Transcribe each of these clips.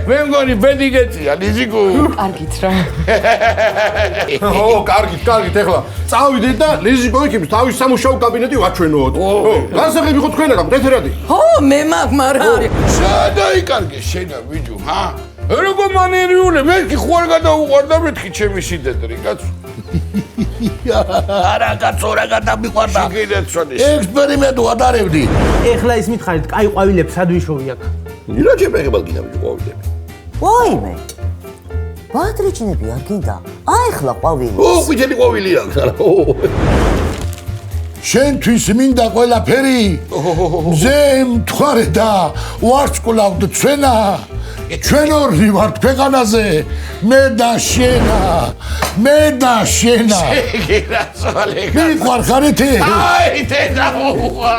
მე მგონი ბედიგეცია ლიზიკო. კარგით რა. კარგით, ეხლა წავიდეთ და ლიზიკო იქებს თავის სამუშაო კაბინეტი ვაჩვენოთ. განსახები ხო თქვენ რა, დეთერადი. მე მაგ მარა არის. შადაიკარგე შენა ბიჭო, ჰა? როგორ მანერიული, მე კი ხوار გადაუყვარდა მეთქი ჩემი სიდედრი, კაცო. არა კაცო რა გადამიყვარდა. შეგინეცოდი. ექსპერიმენტი ვატარებდი. ეხლა ის მითხარით, კაი ყვავილებს სად ვიშოვი აქ? ირა ჩემეგებად გინდა ბიჭო ყვავილები. ვაიმე. ბატრიჩნები არ გინდა? ახლა ყვავილი. ყვითელი ყვავილი აქვს არა. შენთვის მინდა ყველაფერი. მზე მთვარე და ვარსკვლავთ ჩვენა. ჩვენ ორი ვართ ქვეყანაზე. მე და შენა. შეგინაცვალე. მიყვარ ხარეთი? აი დედამუღვა.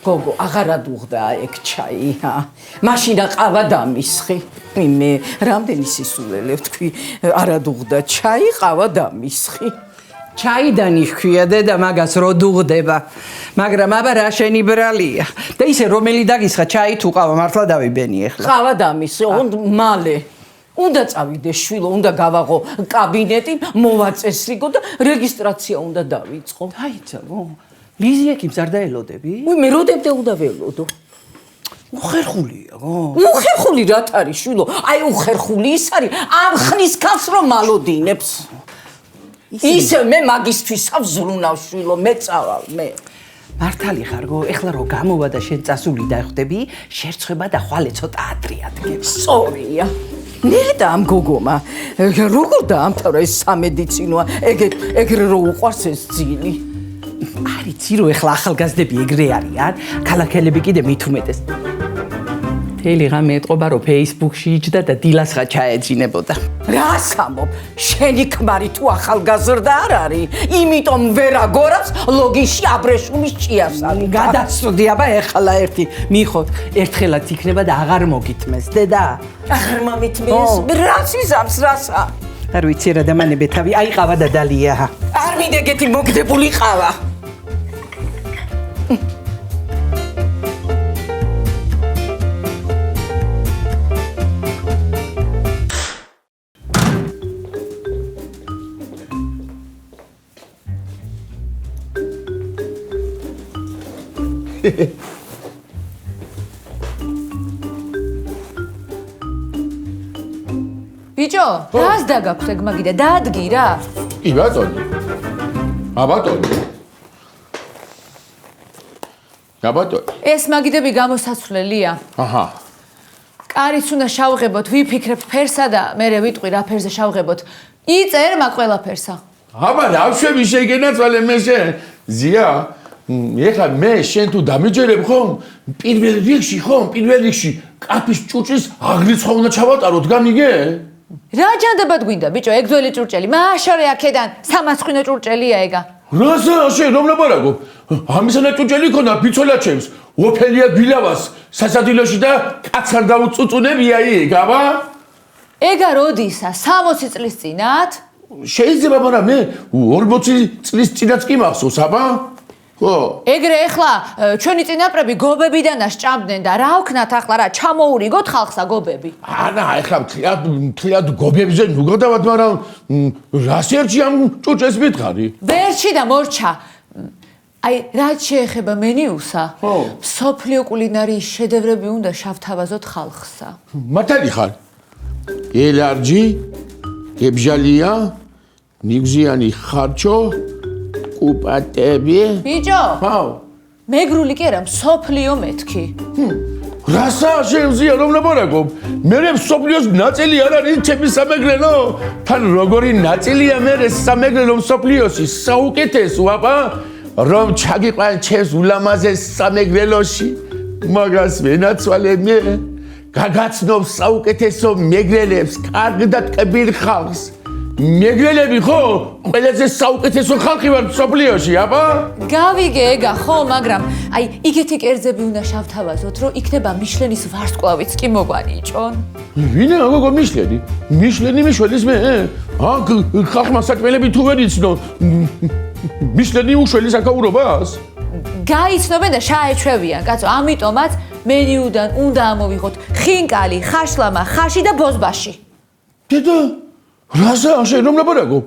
გოგო, აღარა დუღდა ეგ ჩაი, მაშინ ყავა დამისხი. მე რამდენი სისულელე ვთქვი, არა დუღდა ჩაი, ყავა დამისხი. ჩაიდანი ჰქვია დედა მაგას რო დუღდება. მაგრამ აბა რა შენი ბრალია. და ისე რომელი დაგისხა ჩაი თუ ყავა მართლა დავიბენი ახლა. ყავა დამისხი, მალე. უნდა წავიდე შვილო, უნდა გავაღო კაბინეტი, მოვაწესრიგო და რეგისტრაცია უნდა დავიწყო. დაიწყო. ლიზიეკებს არ დაელოდები? მე როდემდე უნდა ველოდო? უხერხულია, უხერხული რა არის შვილო? აი უხერხული ის არის, ამ ხნის ქალს რომ მალოდინებს. ისე მე მაგისთვის ავზრუნავ შვილო, მე წავალ, მე. მართალი ხარგო, ეხლა რო გამოვა და შენ წასული დახვდები, შერცხვება და ხვალე ცოტა ადრე ადგებს. სწორია. ნედა ამ გოგომა, როგორ დაამთავრა ეს სამედიცინოა, ეგრე რო უყვარს ეს ძილი. არიცი რო ეხლა ახალგაზრდები ეგრე არიან, ქალაქელები კიდე მით უმეტეს. თელი ღამე ეტყობა რომ Facebook-ში იჯდა და დილასღა ჩაეძინებოდა. რა სამობ, შენი ქმარი თუ ახალგაზრდა არ არის, იმიტომ ვერ აგორავს ლოგინში აბრეშუმის ჭიასალი. გადასწოდი აბა ეხლა ერთი, მიხოთ, ერთხელაც იქნება და აღარ მოგითმეს, დედა. აღარ მომითმეს? რას იზამს რასა? არ ვიცი რა დამანებე თავი, აი ყავა და დალია. არ მიდეგეთი მოგდებული ყავა. ბიჭო, რას დაგაქვს ეგ მაგიდა? დაადგი რა. კი ბატონო. ბატონო. ბატონო. ეს მაგიდები გამოსაცვლელია. აჰა. კარიც უნდა შავღებოთ, ვიფიქრებთ ფერსა და მერე ვიტყვი რა ფერზე შავღებოთ. იწერ მაგ ყველაფერსა. აბა რავშები შეგენაცვალე მე შენ. ზია, ეხლა მე შენ თუ დამიჯერებ ხომ? პირველ რიგში კაფის ჭურჭლის აგრიც ხომ უნდა ჩავატაროთ, გამიგე? რა ჯანდებად გვინდა, ბიჭო, ეგ ძველი ჭურჭელი. მაშორე აქედან 300 ჭურჭელია ეგა. რასა შენ რომ ლაპარაკობ? ამისანა ჭურჭელი ქონდა ფიცოლაჩემს, ოფელია გვილავას სასადილოში და კაც არ დაუწუწუნებია იქ, აბა? ეგა როდისა? 60 წლის წინათ? შეიძლება, მაგრამ მე 40 წლის წინაც კი მახსოვს, აბა? ხო. ეგრე ეხლა ჩვენი წინაპრები გობებიდან ასჭამდნენ და რა ვქნათ ახლა რა ჩამოურიგოთ ხალხსა გობები. ანა, ეხლა მთლად გობებზე ნუ გადავად, მაგრამ რას ერთში ამ ჭურჭელს მითხარი? ვერჩი და მორჩა. აი, რაც შეეხება მენიუსა, მსოფლიო კულინარიის შედევრები უნდა შავთავაზოთ ხალხსა. მართალი ხარ? ელარჯი, გებჟალია, ნიგზიანი ხარჩო, კუპატები. ბიჭო, ჰაუ. მეგრული კი არა, მსოფლიო მეთქი. რასაა შევზია რომ ლაპარაკობ? მე მსოფლიოს ნაწილი არ არის ჩემი სამეგრელო. თან როგორი ნაწილია მე სამეგრელო მსოფლიოსი საუკეთესო აბა რომ ჩაგიყვან ჩემს ულამაზეს სამეგრელოში. მაგას ვენაცვალე მე გაგაცნობ საუკეთესო მეგრელებს, კარგ და ტკბილ ხალხს. მეგრელები ხო? ყველაზე საუკეთესო ხალხი ვარ მსოფლიოში, აბა? გავიგე ეგა ხო, მაგრამ აი იგეთი კერძები უნდა შავთავაზოთ, რომ იქნება მიშლენის ვარსკვლავიც კი მოგვანიჭონ. ვინა გოგო მიშლენი? მიშლენი მიშველის მე? აქ ხალხმა საჭმელები თუ ვერ იცნო. მიშლენი უშველის აკაურობას? გაიცნობენ და შაეჩვევიან, კაცო, ამიტომაც მენიუდან უნდა ამოვიღოთ ხინკალი, ხაშლამა, ხაში და ბოზბაში. დედა, რასაა შენ რომ ლაპარაკობ?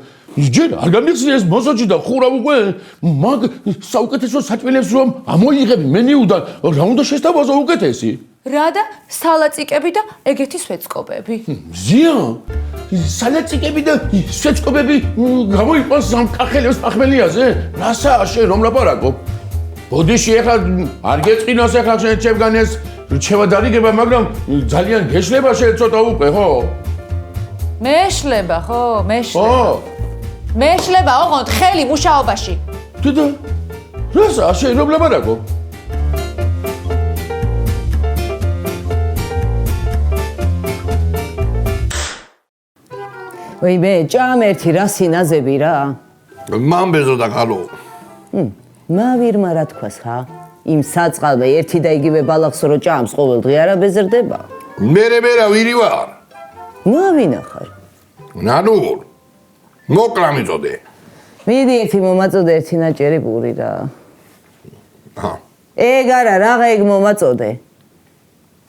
ჯერ არ გამიხსნი ეს მოსოჭი და ხურავ უკვე მაგ საუკეთესო საჭმელებს რომ ამოიღები მენიუდან, რა უნდა შესთავაზო უკეთესი? რა და სალაწიკები და ეგეთი სვეცკობები. ზია, სალაწიკები და სვეცკობები გამოიყვანს სამკახელებს პახმელიაზე? რასაა შენ რომ ლაპარაკობ? ბოდიში ეხლა არ გეწყინოს ეხლა შენ ჩემგან ეს რჩევა დარიგება, მაგრამ ძალიან გეშლება შენ ცოტა უკვე, ხო? მეშლება ხო? ხო. მეშლება ოღონდ ხელი მუშაობაში. დედა, რასაა შენ რომ ლაპარაკობ? ვაიმე, ჭამ ერთი რა სინაზები რა. მან ბეზოდა ხალო. მავირმა რა თქვას ხა? იმ საწყალბე ერთი და იგივე ბალახს რო ჭამს ყოველ დღე არა ბეზრდება? მე ვირი ვარ? მავინა ხარ? ნანურ. მოკლა მიწოდე. მიდი ერთი მომაწოდე ერთი ნაჭერი პური რა. ჰა. ეგ არა, რაღა ეგ მომაწოდე.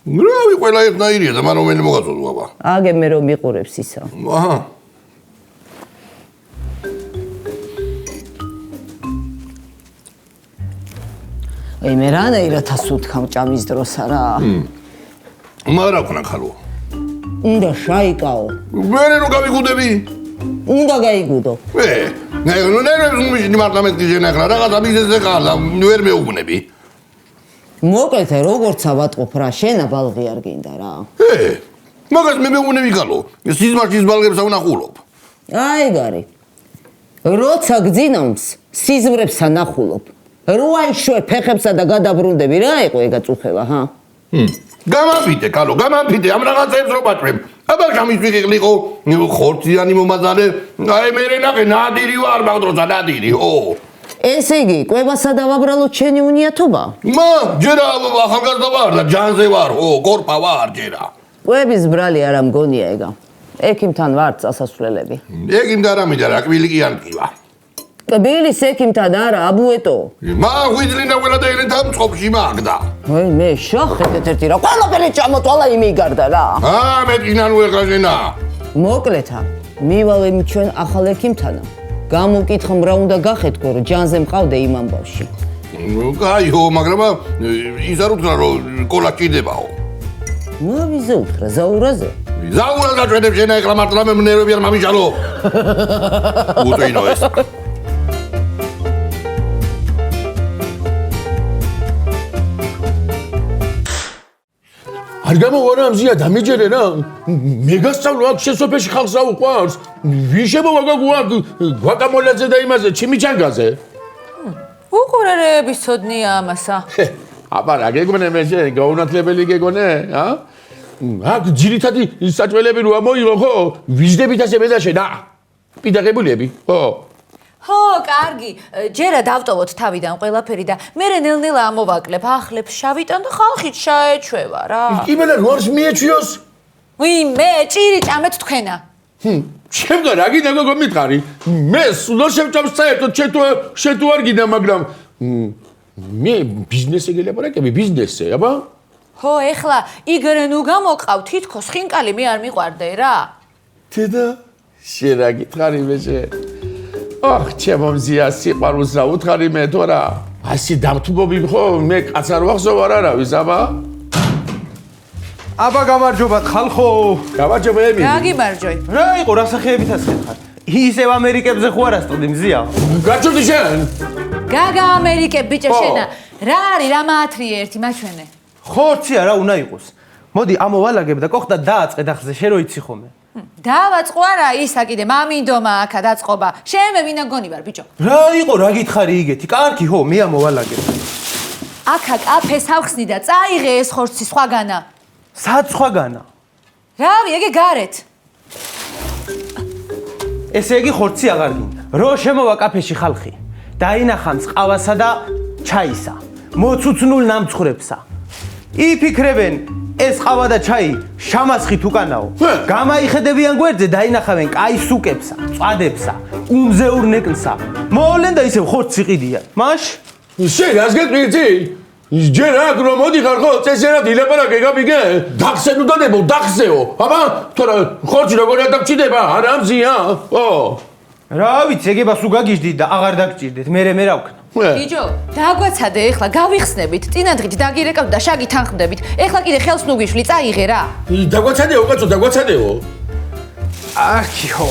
რავი, ყველა ერთნაირია და მან რომელი მოგაწოდო აბა. აგე მე რომ მიყურებს ისა. აჰა. აი მე რანაირად ასუთქამ ჭამის დროსა რა. მარა ქნა ხალო. უნდა შაიკაო. მე რო გავიგუდები? უნდა გაიგუდო. ნერვებს მიშნი მარტამეტი ჟენახლა რაღაცა მიზეზე ხარ და ვერ მეუბნები. მოკლედ როგორც ავატყობ რა, შენა ბალღი არ გინდა რა. მაგას მე მეუბნები ხალო. სიზმარშის ბალღებს ავნახულობ. აი გარი. როცა გძინავს, სიზმრებსა ნახულობ. როაიშვე ფეხებსა და გადაბრუნდები რა იყო ეგა წუხელა, ჰა? გამაფიტე, კალო, გამაფიტე, ამ რაღაცებს რო ბაჭვებ. აბა გამისვიყიყლიყო, ხორციანი მომაზარე, აი მე ნახე ნადირი ვარ, მაგდროცა ნადირი, ო. ესე იგი, კვებასა დავაბრალოთ შენი უნიათობა? მა, ჯერა ახალგაზრდა ვარ და ჯანზე ვარ, ო, კორპა ვარ ჯერა. კვების ბრალი არა მგონია ეგა. ექიმთან ვართ წასასვლელები. ეგიმ და რა მინდა რა, კვილი კი არ მტკივა. კბილის ექიმთან არა, აბუეტო. მა ღვიძლინა ყველა და ელენთა მწყობში მაგდა. აი მე შახეთ ერთი რა, ყველაფერი ჩამოტვალა იმიგარდა რა. მე ტკინანუ ეხლა ჟენა. მოკლეთა, მივალე ჩვენ ახალ ექიმთანა. გამოვკითხო რა უნდა გახეთქო, რომ ჯანზე მყავდე იმ ამბავში. კაიო, მაგრამ ის არ უთხრა რომ კოლა ჭირდებაო. მოვიზე უთხრა ზაურაზე. ზაურა გაჭედებ ჟენა ეხლა მარტო რამე ნერვები არ მომიჭალო. უტვინო ეს. არ გამოვარა მზია დამეჯერე რა. მე გასწავლო აქ შესოფეში ხალხს აუყვარს. ვინ შემოვაგაგო აქ გვაკამოლაძე და იმაზე ჩიმიჩანგაზე? უყურერების ცოდნია ამასა. აბა რა გეგონე მე შენ გაუნათლებელი გეგონე, ა? აქ ძირითადი საჭველები რო ამოიღო ხო? ვიждებით ასე მედაშენა. პიდაღებულები, ხო? ხო, კარგი. ჯერა დავტოვოთ თავიდან ყველაფერი და მე ნელ-ნელა ამოვაკლებ, ახლებს შავიტან და ხალხით შაეჩვევა რა. იმენა როარს მიეჩვიოს? ვინმე, ჭირი ჭამეთ თქვენა. ჩემგან რა გინდა გოგო მითხარი? მე სულ შევჭამ საერთოდ შენ თუ არ გინდა, მაგრამ მე ბიზნესზე გელაპარაკები, ბიზნესზე, აბა? ხო, ეხლა იგრე ნუ გამოყავ, თითქოს ხინკალი მე არ მიყვარდე რა. დედა, შენ რა გითხარი მე შენ? აх, ჩემო მზია სიყვარულს რა უთხარი მე თორა. ასე დამთმობი ხო, მე კაც არ ვახსოვ არავის, აბა? აბა გამარჯობათ ხალხო. გამარჯობები. გაგიმარჯვე. რა იყო რა სახეებითაც გითხარ? ისევ ამერიკებზე ხო არ ასწოდი მზია? გაჩვდი შენ? გაგა ამერიკე ბიჭე შენა. რა არის რა მაათრიე ერთი მაჩვენე. ხორცი არა უნდა იყოს. მოდი ამოვალაგებ და კოხტა დააწყე დახზე, შენ რო იცი ხოლმე. დავაწყო არა ისა კიდე მამინდომა აქა დაწყობა. შენ მე ვინა გონი ვარ ბიჭო. რა იყო რა გითხარი იგეთი? კარგი ხო, მე ამოვალაგებ. აქა კაფეს ავხსნი და წაიღე ეს ხორცი სხვაგანა. სად სხვაგანა? რავი, ეგე გარეთ. ესე იგი ხორცი აღარ გინდა. რო შემოვა კაფეში ხალხი. დაინახან წყავასა და ჩაისა. მოცუცნულ ნამცხრებსა. იფიქრებენ ეს ყავა და ჩაი შამასხით უკანაო. გამაიხედებიან გვერდზე დაინახავენ კაი სუკებსა, წვადებსა, უმზეურ ნეკლსა. მოვლენ და ისევ ხორცი ყიდიან. მაშ შენ რას გეტყვი? ჯერ აქ რომ მოდიხარ ხო წესერად ილაპარაკე გაბიგე დახსენო დადებო დახსეო აბა თორე ხორცი როგორ ადაგჭირდება არა მზია ო რა ვიცი ეგებას უგაგიჟდით და აღარ დაგჭირდეთ მე რა ვქნა ბიჭო დაგვაცადე ეხლა გავიხსნებით წინადღით დაგირეკავთ და შაგი თანხმდებით ეხლა კიდე ხელს ნუ გიშვი წაიღე რა დაგვაცადეო კაცო დაგვაცადეო არქიო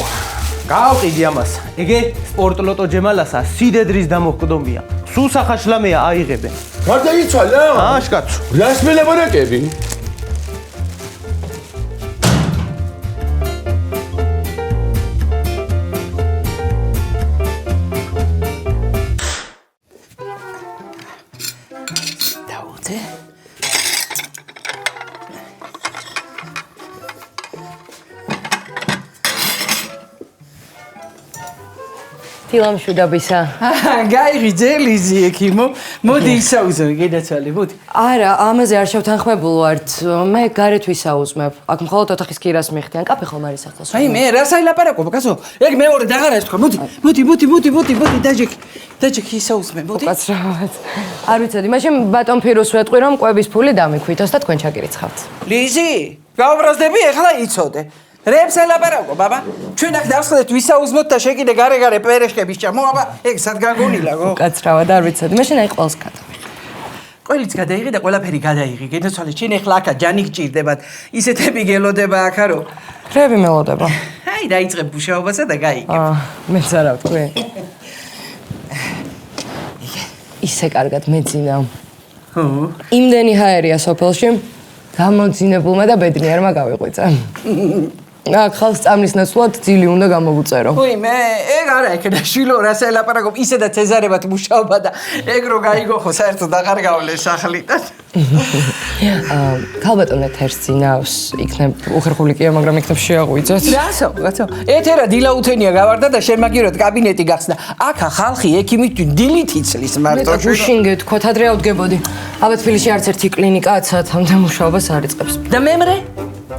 გავყიდი ამას ეგე სპორტ ლოტო ჯემალასა სიდედრის დამოხკდომია სულ სახაშლამეა აიღებენ გარდაიცვალა აშკაცო რას მელაპარაკები დაუძე თილამშვიდობისა. გაიღი ძელიზი ექიმო მოდი ისაუზმე გადაცვალე მოდი არა, ამაზე არ შევთანხმებულ ვართ. მე გარეთ ვისაუზმებ. აქ მხოლოდ ოთახის კირას მიხდიან. კაფე ხომ არის ახლოს? აი მე რა საილაპარაკობ კაცო ეგ მეორე დაღარა ეს თქვა მოდი დაჯექი ისაუზმე მოდი კაცრავად. არ ვიცოდი, მაშინ ბატონ ფირუს ვეტყვი რომ კვების ფული დამიქვითოს და თქვენ ჩაგირიცხავთ. ლიზი გავბრაზდები ეხლა იცოდე რებს ელაპარაკო ბაბა ჩვენ აქ დავსხდეთ ვისაუზმოთ და შეკიდე გარე პერეშკების ჭამო აბა ეგ სად გაგონილა გო კაცრავად, არ ვიცოდი. მაშინ აი ყველს გადავიღე. ყველიც გადაიღე და ყველაფერი გადაიღე გენაცვალე შენ ეხლა აქა ჯანი გჭირდებათ ისეთები გელოდება აქა რო რები მელოდება. აი დაიწყებ მუშაობასა და გაიგებ მეც არა ვთქვი. ისე კარგად მეძინა. ხო იმდენი ჰაერია სოფელში გამოძინებულმა და ბედნიერმა გავიყვიწა. აქ ხალხს წამლის ნაცვლად ძილი უნდა გამოვუწერო. უი მე ეგ არა ეკედა შვილო რა საელაპარაკობ ისედაც ეზარებათ მუშაობა და ეგ რო გაიგო ხო საერთოდ აღარ გავლე სახლიდან. ქალბატონე თერს ძინავს, იქნებ უხერხული კია, მაგრამ იქნებ შეაღვიძოთ. რასო ეთერა დილაუთენია გავარდა და შემაგიროთ კაბინეტი გახსნა. აქა ხალხი ექიმით დილით იცლის მარტო. უშინგე თქვათ ადრე ავდგებოდი. ალბათ თბილისში არც ერთი კლინიკა 10 საათამდე მუშაობას არ იწყებს. და მემრე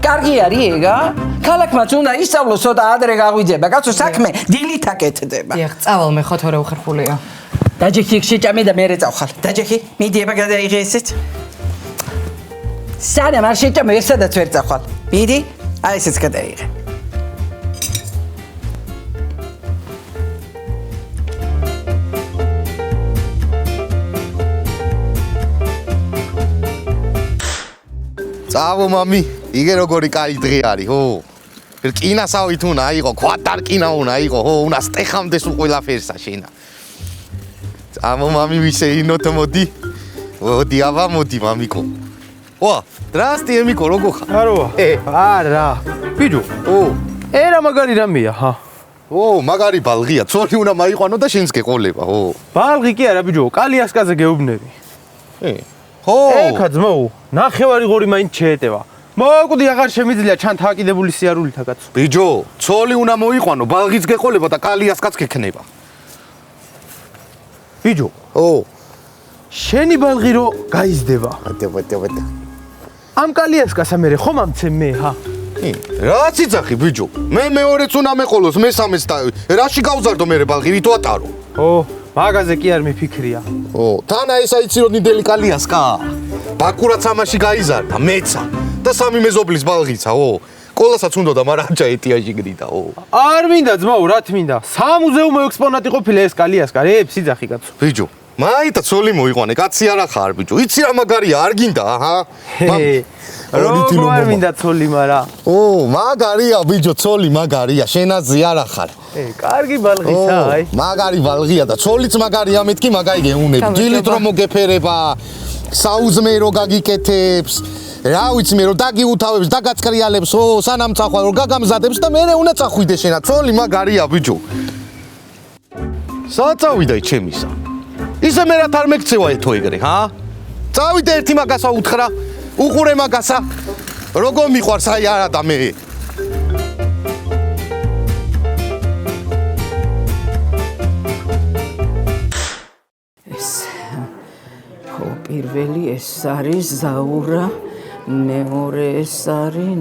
კარგი არის ეგა? ქალაქმაც უნდა ისწავლოს ცოტა ადრე გაღვიძება. კაცო საქმე დილით აკეთდება. დიახ, წავალ მე ხო თორე უხერხულია. დაჯექი იქ შეჭამე და მერე წავხალ. დაჯექი, მიდი აბა გადაიღე ესეც. სანამ არ შეჭამე ესადაც ვერ წავხალ. მიდი, აი ესეც გადაიღე. წავო მამი, იგე როგორი კაი დღე არის, ხო? რკინასავით უნდა იყო, კვატარკინა უნდა იყო, ხო? უნდა სტეხამდეს უყველაფერსა შენა. წავო მამი, ვისეინოთ მოდი. მოდი, აბა მოდი, მამიკო. ვა, დრასტი ემიკო, როგორ ხარ? აროა არა ბიჭო ერა მაგარი რამეა ჰა მაგარი ბალღია, ცოლი უნდა მაიყვანო და შენს გეყოლება, ხო? ბალღი კი არა ბიჭო კალიასკაზე გეუბნები ხო ეხა ძმაო ნახევარი ღორი მაინც შეეტევა მოკვდი აღარ შემიძლია ჩან თაკიდებული სიარულითა კაცო ბიჭო ცოლი უნდა მოიყვანო ბალღიც გეყოლება და კალიასკაც გექნება ბიჭო შენი ბალღი რო გაიზდება ვატა ამ კალიასკასა მე ხომ ამცემ მე ჰა რა ციცახი ბიჭო მე მეორეც უნდა მეყოლოს მესამეც და რაში გავზარდო მე ბალღი ვით ვატარო მაგაზე კი არ მიფიქრია თანა ესა იცი რომ ნიდელი კალიასკა ბაკურაც ამაში გაიზარდა მეცა და სამი მეზობლის ბალღიცა კოლასაც უნდა და მაგრამ აჭაეტიაში გდიდა არ მინდა ძმაო რა თმინდა სამუზეუმო ექსპონატი ყოფილა ეს კალიასკა რეებს იძახი კაცო ბიჭო მაიტა ცოლი მოიყვანე კაცი არა ხარ ბიჭო იცი რა მაგარია არ გინდა აჰა როგორ არ მინდა ცოლი მარა მაგარია ბიჭო ცოლი მაგარია შენაზე არა ხარ კარგი ბალღისა აი მაგარი ბალღია და ცოლიც მაგარია მეთქი მაგარი გეუნები დილით რომ მოგეფერება საუზმერო გაგიკეთებს. რა ვიცი მე რომ დაგიუთავებს, დაგაცხრიალებს, სანამ წახვალ რომ გაგამზადებს და მე უნდა წახვიდე შენა. ცოლი მაგარია ბიჭო. საწავიდა ჩემისა. ისე მე რა თარ მეკცევა ეთო ეგრე, ჰა? წავიდე ერთი მაგასა უთხრა, უყურე მაგასა. როგორ მიყვარს აი არა და მე. პირველი ეს არის ზაურა, მეორე ეს არის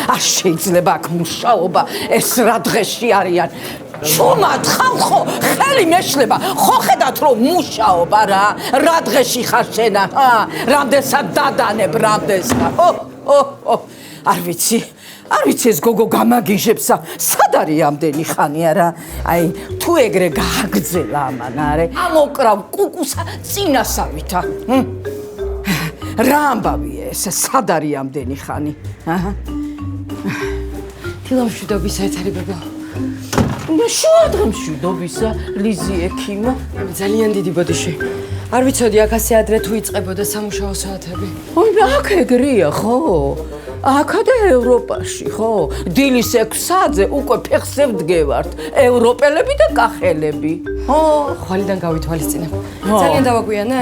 არ შეიძლება აქ მუშაობა, ეს რა დღეში არიან. შუმად ხალხო, ხელი მეშლება, ხო ხედავთ რომ მუშაობა რა დღეში ხარ შენა, რამდენსად დადანებ, რამდენსად. არ ვიცი ეს გოგო გამაგიჟებსა, სად არის ამდენი ხანი არა? აი, თუ ეგრე გააგრძელა ამან არე, ამოკრავ კუკუსა წინასავითა. რა ამბავია ეს, სად არის ამდენი ხანი? დილამშვიდობისა ეთერებებო. შუადღემშვიდობისა, ლიზი ექიმო. ძალიან დიდი ბოდიში. არ ვიცოდი აქ ასე ადრე თუ იწყებოდა სამუშაო საათები. ой, აქ ეგრეა, ხო? აქა და ევროპაში, ხო? დილის 6-ზე უკვე ფეხზე ვდგევართ. ევროპელები და კახელები. ხო? ხვალიდან გავითვალისწინებ. ძალიან დავაგვიანე?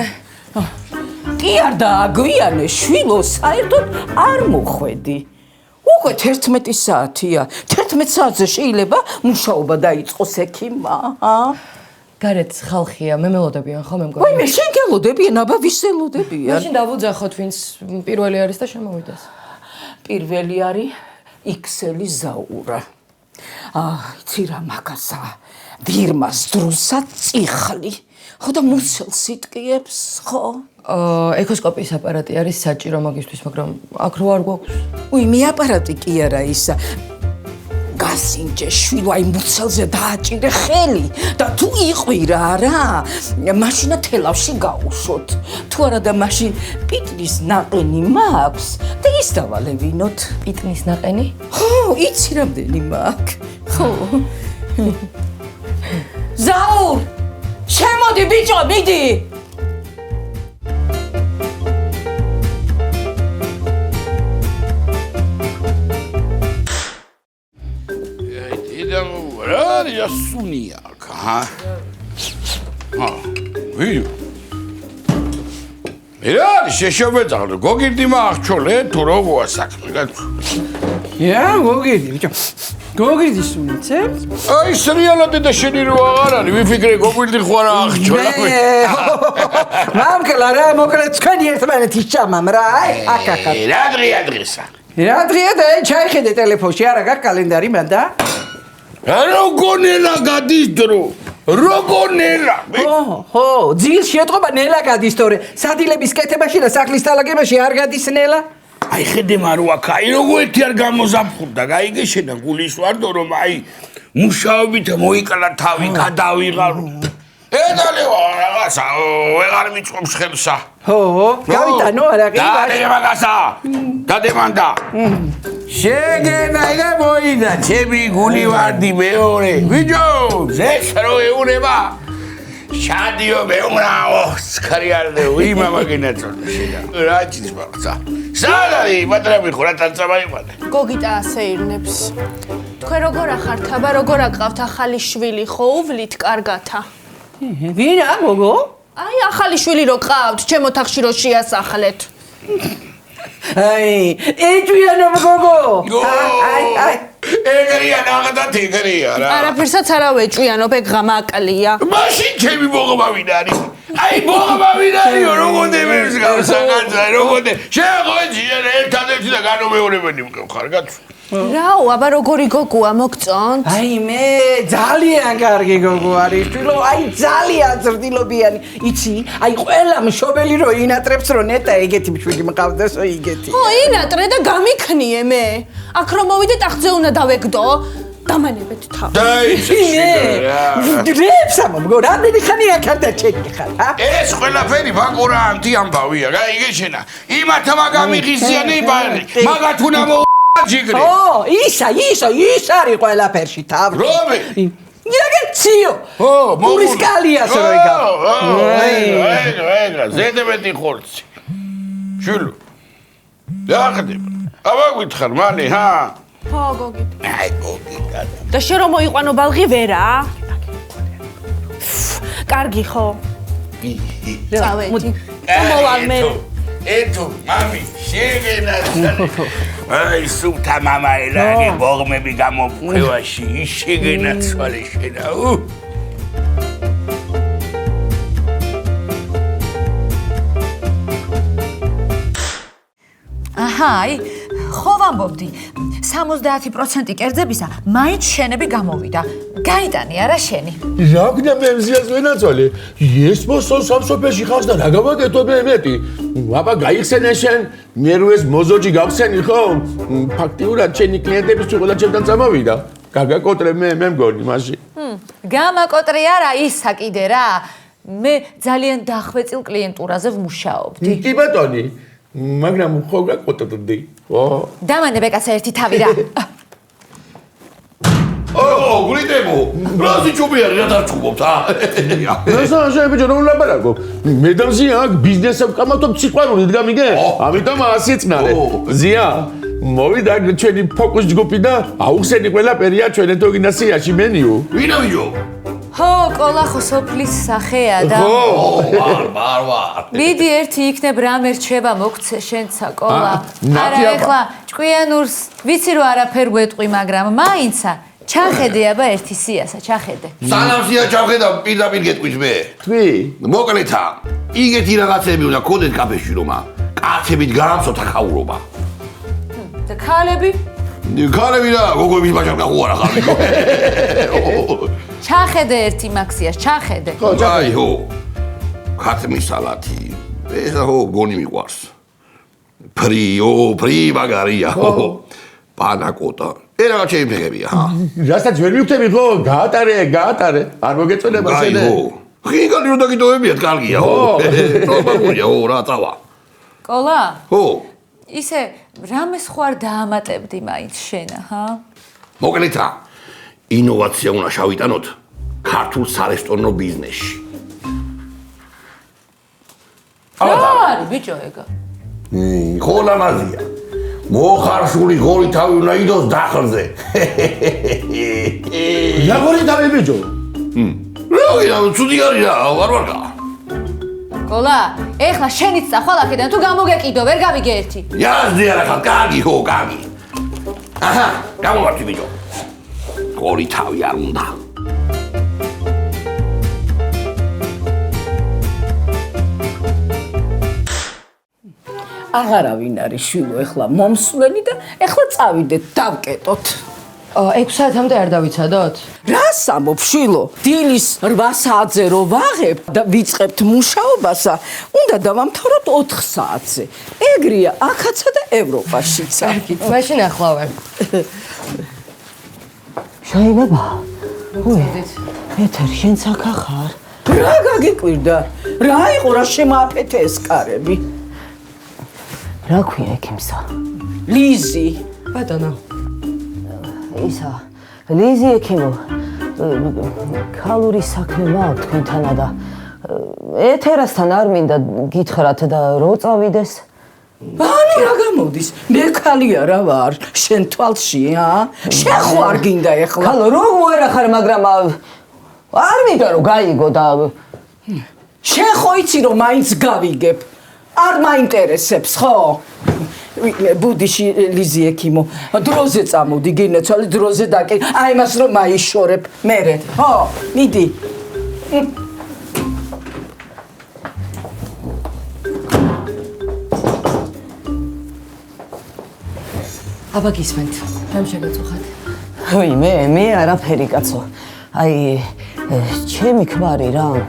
კი არ დააგვიანე, შვილო, საერთოდ არ მოხვედი. უკვე 11 საათია. 11 საათზე შეიძლება მუშაობა დაიწყოს ექიმმა, გარეთ ხალხია, მე მელოდებიან ხო მე მგონი. ой, მე შენ გელოდებიან, აბა ვის ელოდებიან? მაშინ დავუძახოთ ვინც პირველი არის და შემოვიდეს. პირველი არის იქსელი ზაურა. იცი რა მაგასა, ვირმას დრუსა წიხლი. ხო და მუცელს იტკიებს, ხო? ეკოსკოპიის აპარატი არის საჭირო მაგისთვის, მაგრამ აქ რო არ გვაქვს. ой, მე აპარატი კი არა ისა. გასინჯე შვილო, აი მუცელზე დააჭირე ხელი და თუ იყვირა რა, მაშინა თელავში გაუშვოთ. თუ არა და მაშინ პიტნის ნაყენი მაქვს და ის დავალევინოთ. პიტნის ნაყენი? ხო, იცი რამდენი მაქვს. ხო. ზაურ, შემოდი ბიჭო, მიდი. რა სუნია ხა? ვიდეო. რა შეშობეძაღლო, გოგირდი მაახჩოლე თუ როგორ საქმე გაწ. გოგირდი ბიჭო. გოგირდი სუნიცე? აი სრიალად და შენი რო აღარ არის, ვიფიქრე გოგირდი ხوار აახჩოლა. მამკლა რა მოკლედ თქვენი ერთმანეთის ჭამამ რა, აი აკაკა. რა დღესა? რა დღეა და ჩაიხედე ტელეფონში, არა გაქვს კალენდარი მანდა? როგორ გადის დრო? როგორ ნელა? ხო, ძილში ეთყობა ნელა გადის თორე. სადილების კეთებაში და სახლის თალაგებაში არ გადის ნელა? აი ხედე მარუაკ, აი როგორ ერთი არ გამოზაფხურდა, გაიგე შენა გულის ვარდო რომ აი მუშაობით მოიკლა თავი, გადავიღარო. ედალევა რაღაცა, ვეღარ მიწყობს ხელსა. ხო, გავიტანო არა კი? დადე მაგასა. დადემანდა. შეგენა იგა მოიდა, ჩემი გული ვარდი მეორე. ვიჯო, ეს რო ეუნება. შადიო მეუნაო, სკარიალდე, უი მამა გინაწონა შედა. რა ჭის ბახცა. სალარი, მატრამი ხო რა თანცამაიმანე. გოგიტა ასე ირნებს. თქვენ როგორ ახართ, აბა როგორ აკყავთ ახალი შვილი, ხო უვლით კარგათა? ვინა გოგო? აი ახალი შვილი რო ყავთ, ჩემ ოთახში რო შეასახლეთ. აი, ეჭვიანო გოგო. აი. ეგრეა ნაღდათ ეგრეა რა. არაფერსაც არ ავეჭვიანობ, ეგ ღამაკლია. მაშინ ჩემი ბოღმა ვინ არის? აი ბოღმა ვინ არის? როგორ დემერს გავსაკანძა, როგორ შეღოჯი ერთადერთი და განუმეორებელი მყავ გაც. რაო, აბა როგორი გოგოა მოგწონთ? აი მე ძალიან კარგი გოგო არის, თვილო, აი ძალიან ზრდილობიანი. იცი, აი ყველა მშობელი რო ინატრებს რო ნეტა ეგეთი მშვიდი მყავდასო იგეთი. ო, ინატრე და გამიქნიე მე. აქ რომ მოვიდე ტახტზე უნდა დავეგდო. დამანებეთ თავს. დრებს ამბო, რამდენი ხანია ქარდა ჩეკი ხარ, ჰა? ეს ყველაფერი ვაკურანტი ამბავია, გაიგე შენა. იმათ მაგამიღიზიანე ბარი. მაგათ უნდა ჯიგრი. ის არის ყველაფერში თავი. რომი? იაგეციო. მურის კალიას რო ეგა, ზედმეტი ხორცი. შულო. დაახდება. აბა გითხარ მალე, ჰა? ხო, გოგი. აი, გოგი. და შენ რომ მოიყვანო ბალღი ვერა? კარგი ხო? წავედი. მოვალ მე. ეთო, მამი, შეგენაცვალე. აი, სუფთა მამა ელაგი ბოღმები გამოფხვევაში, ის შეგენაცვალე შენა. აი, ხო ვამბობდი, 70% კერძებისა მაინც შენები გამოვიდა. გაიტანი არა შენი. რა გქნა მე მზიას ვენაცვალე? ეს მოსონ სამსოფლოში ხავს და რა გავაკეთო მე მეტი? აბა გაიხსენე შენ, მე რო ეს მოზოჯი გავხსენი ხო? ფაქტიურად შენი კლიენტების ყველა ჩემთან წამოვიდა. გაგაკოტრე მე მგონი მაშინ. გამაკოტრე არა ისა კიდე რა. მე ძალიან დახვეწილ კლიენტურაზე ვმუშაობდი. კი ბატონი. მაგრამ ხო გაკოტრდი. ხო. დამანე ბეკაცა ერთი თავი რა. გულიტებო, რაზი ჩუბი არის რა დარჩუბობთ, რასა შენ ბიჭო რომ ლაპარაკობ? მე და მზია აქ ბიზნესს ვკამათობ სიყვარული დგამიგე? ამიტომ ასიცნარე. ზია, მოვიდა ჩვენი ფოკუს ჯგუფი და აუხსენი ყველაფერია ჩვენ ეთოგინასიაში მენიუ. ვინა ბიჭო? ხო, ყოლა ხო სოფლის სახეა და ვარ. მიდი ერთი იქნებ რამე რჩება მოგცე შენცა ყოლა. არა ეხლა ჭკვიანურს ვიცი რომ არაფერ გვეტყვი, მაგრამ მაინცა ჩახედე აბა ერთი სიასა, ჩახედე. სანამ სია ჩავხედა პირდაპირ გეტყვით მე. თქვი? მოკლეთა, იგეთი რაღაცები უნდა გქონდეთ კაფეში რომა. კაცებით გამწოთა ხაურობა. და ქალები? ქალები რა, გოგოების ბაჭარკა ხო არა ხარ. ჩახედე ერთი მაქსიას, ჩახედე. აი ხო. ქათმის სალათი. ეს ხო გონი მიყვარს. ფრი მაგარია ხო. პანაკოტა. ერაგა შეიფეგებია, ჰა. რასაც ვერ მივხვდები ხო? გაატარე. არ მოგეწონება შენ. აი ხო. ხინგალი რო დაგიდოვებიათ, კარგია ხო. პრობლემია ხო რა წავა. ყოლა? ხო. ისე რამეს ხო არ დაამატებდი მაინც შენა, ჰა? მოკლეთა, ინოვაცია უნდა შავიტანოთ ქართულ სარესტორნო ბიზნესში. რა არის ბიჭო ეგა? ხო ლამაზია. მოხარშული გორი თავი უნდა იდოს დახლზე. რა გორი თავი ბიჭო? რა, ცუდი არის რა, ვარვარკა. ყოლა, ეხლა შენიც წახვალ აქედან თუ გამოგეკიდო, ვერ გავიგე ერთი. იაზდი არა ხარ, კარგი ხო, კარგი. აჰა, გამოვარდი ბიჭო. გორი თავი არ უნდა. აღარავინ არის შვილო ეხლა მომსვლელი და ეხლა წავიდეთ დავკეტოთ. 6 საათამდე არ დავიცადოთ? რას ამბობ შვილო? დილის 8 საათზე რო ვაღებ და ვიწყებთ მუშაობასა, უნდა დავამთავროთ 4 საათზე. ეგრეა აქაცა და ევროპაშიც. მაშინ ახლავე. შეიძლება? ეთერ შენ საქა ხარ? რა გაგიკვირდა? რა იყო რა შემააფეთე ეს კარები? რა ქვია ექიმსა? ლიზი. ბატონო. ისა, ლიზი ექიმო. ქალური საქმე მაქვს თქვენთანა და ეთერასთან არ მინდა გითხრათ და რო წავიდეს? ბანი რა გამოდის? მე ქალია რა ვარ? შენ თვალში, შენ ხო არ გინდა ეხლა? ქალო, რო მოერახარ, მაგრამ არ მინდა რომ გაიგო და შენ ხო იცი რომ მაინც გავიგებ? არ მაინტერესებს, ხო? ბუდიში ლიზი ექიმო, დროზე წამოდი, გინეცვალე დროზე დაკი, აი მას რომ მაიშორებ, მერე, ხო, მიდი. აბა გისმენთ, რამ შეგაწუხათ? ვი, მე არაფერი კაცო. აი, ჩემი ქმარი რა.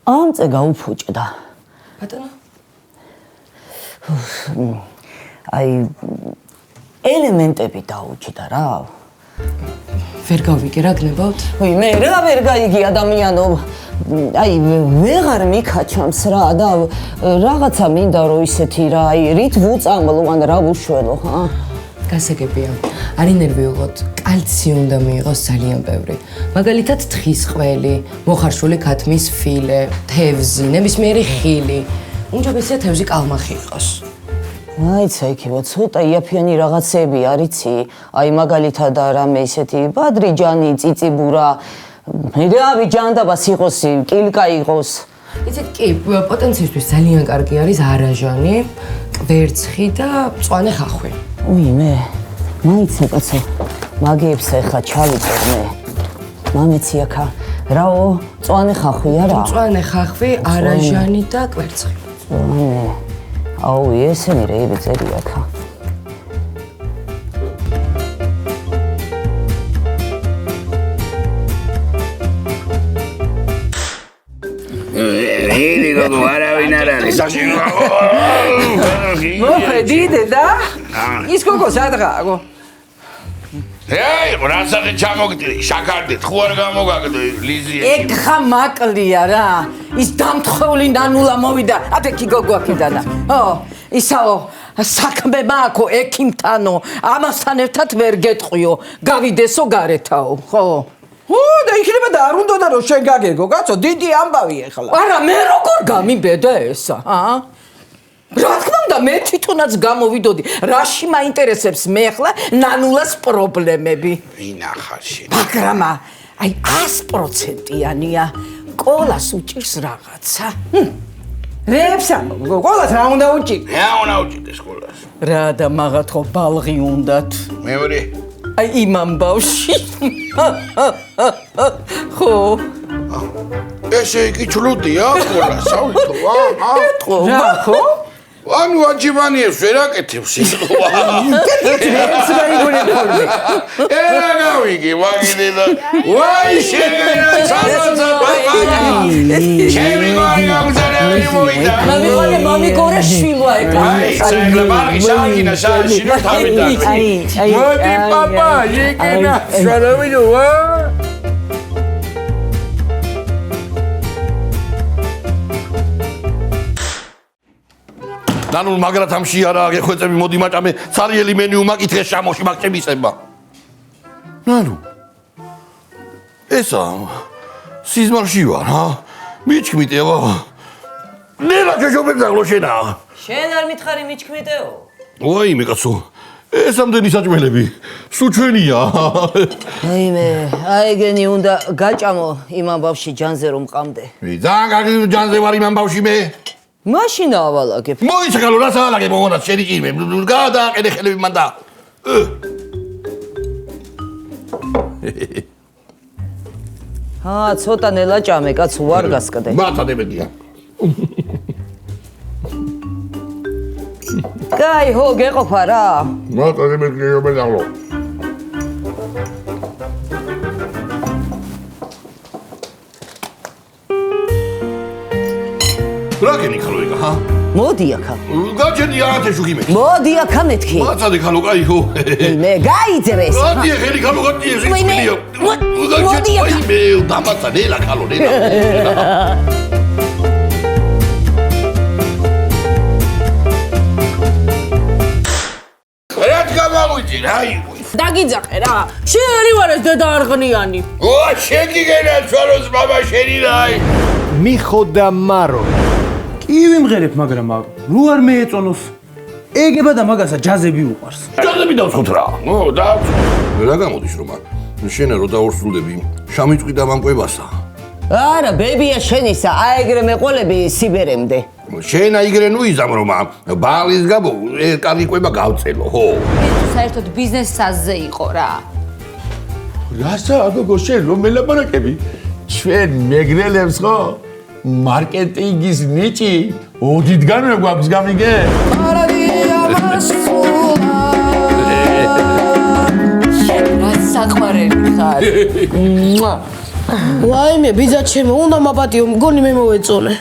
ამწე გაუფუჭდა. ბატონო? აი, ელემენტები დაუჭდა რა. ვერ გავიგე რა გნებავთ? ვი მე რა ვერ გაიგი ადამიანო. აი ვეღარ მიქაჩამს რა და რაღაცა მინდა რომ ისეთი რა აი რით ვუწამლო ან რა ვუშველო ხა? გასაგებია. არი ნერვიულოთ, კალცი უნდა მიიღოს ძალიან ბევრი. მაგალითად თხის ყველი, მოხარშული ქათმის ფილე, თევზი, ნებისმიერი ხილი. უმჯობესია თევზი კალმახი იყოს. აიცა იქება ცოტა იაფიანი რაღაცები არიცი. აი მაგალითად რამე ისეთი ბადრიჯანი, წიწიბურა, რავი ჯანდაბას იყოს, კილკა იყოს. იცით კი, პოტენციისთვის ძალიან კარგი არის არაჟანი, კვერცხი და მწვანე ხახვი. მე მაიცა კაცო მაგებს ახლა ჩავიწერ მე მამეცი აქა რაო მწვანე ხახვი არა მწვანე ხახვი არაჟანი და კვერცხი აუ ესენი რეები წერი აქა გოგო არავინ არ არის საშინო მოხედი დედა ის გოგო სადღაო ეი რასაკი ჩამოგდილი შაქარდით ხო არ გამოგაგდო ლიზიე ეხა მაკლია რა ის დამთხეული ნანულა მოვიდა ათეკი გოგო აქედანა ო ისაო საქმე მააქო ექიმთანო ამასთან ერთად ვერ გეტყვიო გავიდესო გარეთაო ხო და იქნება და არ უნდა რომ შენ გაგეგო კაცო დიდი ამბავი ეხლა არა მე როგორ გამიბედა ესა რა თქმა უნდა მე თვითონაც გამოვიდოდი რაში მაინტერესებს მე ახლა ნანულას პრობლემები ვინახარ შენ მაგრამ აი 100%-იანია ყოლას უჭირს რაღაცა რეებსა ყოლას რა უნდა უჭირს რა უნდა უჭირდეს ყოლას რა და მაგათ ხო ბალღი უნდათ მეორე აი იმან ბავში ხო ესე იგი ჩლუდია ყოლას ავითო რა ხო ანუ აჯიბანიებს ვერ აკეთებს სიტყვა ერა გავიგე ვაგინე და ვაი შეგერა ცალოცა ბაბაი ჩემი მაგამზარები მოვიდა მამი გორე შვილა ეკა აი ცეგლა ბარგი შაგინა შაშინო თავიდან მოდი პაპა იგენა შალოვიდო ნანულ მაგრად ამში არა გეხვეწები მოდი მაჭამე ცარიელი მენიუ მაკითხე შამოში მაგჭებისება ნანუ ესა სიზმარში ვარ ჰა მიჩქმიტევა ნელა ჯოჯობებდაღლო შენა შენ არ მითხარი მიჩქმიტეო ოი მე კაცო ეს ამდენი საჭმელები სულ ჩვენია აი მე აიგენი უნდა გაჭამო იმან ბავში ჯანზე რომ ყამდე ძალიან კარგი ჯანზე ვარ იმან ბავში მე მაშინ ავალაგებ მოიცგალო რა სავალაგებ მონად შენი იმე გადააყენე ხელები მან და ცოტა ნელა ჭამე კაცო ვარ გასკდე მათადებედია კაი ხო გეყოფა რა მათადებედია მედაღლო რა გენი ხალო ეკა ჰა მოდი აქა გაჩენდი აათე შუქიმე მოდი აქა მეთქი მაცადე ხალო კაი ხო მე გაიძრეს მოდი ხელი ხალო გაჭიე ზიწყილია მოდი აქა მე დამაცადე ლა ხალო ნელა რა გამავიდი რაი დაგიძახე რა შენ არი ვარ ეს დედა არღნიანი ო შეგიგენა ცოლოს ბაბა შენი რაი მიხოდა მარო კი ვიმღერებ მაგრამ რო არ მეეწონოს ეგება და მაგასა ჯაზები უყარს ჯაზები დავსხოთ რა ო და რა გამოდის რომ შენ რო დაორსულდები შამიწყვი და მამკვებასა არა ბებია შენისა აეგრე მეყოლები სიბერემდე შენ აიგრე ნუ იზამ რომ ბალის გაბო კარგი ყვება გავწელო ხო საერთოდ ბიზნესაზე იყო რა რასა გოგო შენ რომ მელაპარაკები ჩვენ მეგრელებს ხო მარკეტინგის ნიჭი ოდითგანვე გვაქვს გამიგე არადია მასწულა შენ რა საყვარელი ხარ ვაიმე ბიძა ჩემო უნდა მაპატიო მგონი მე მოვეწონე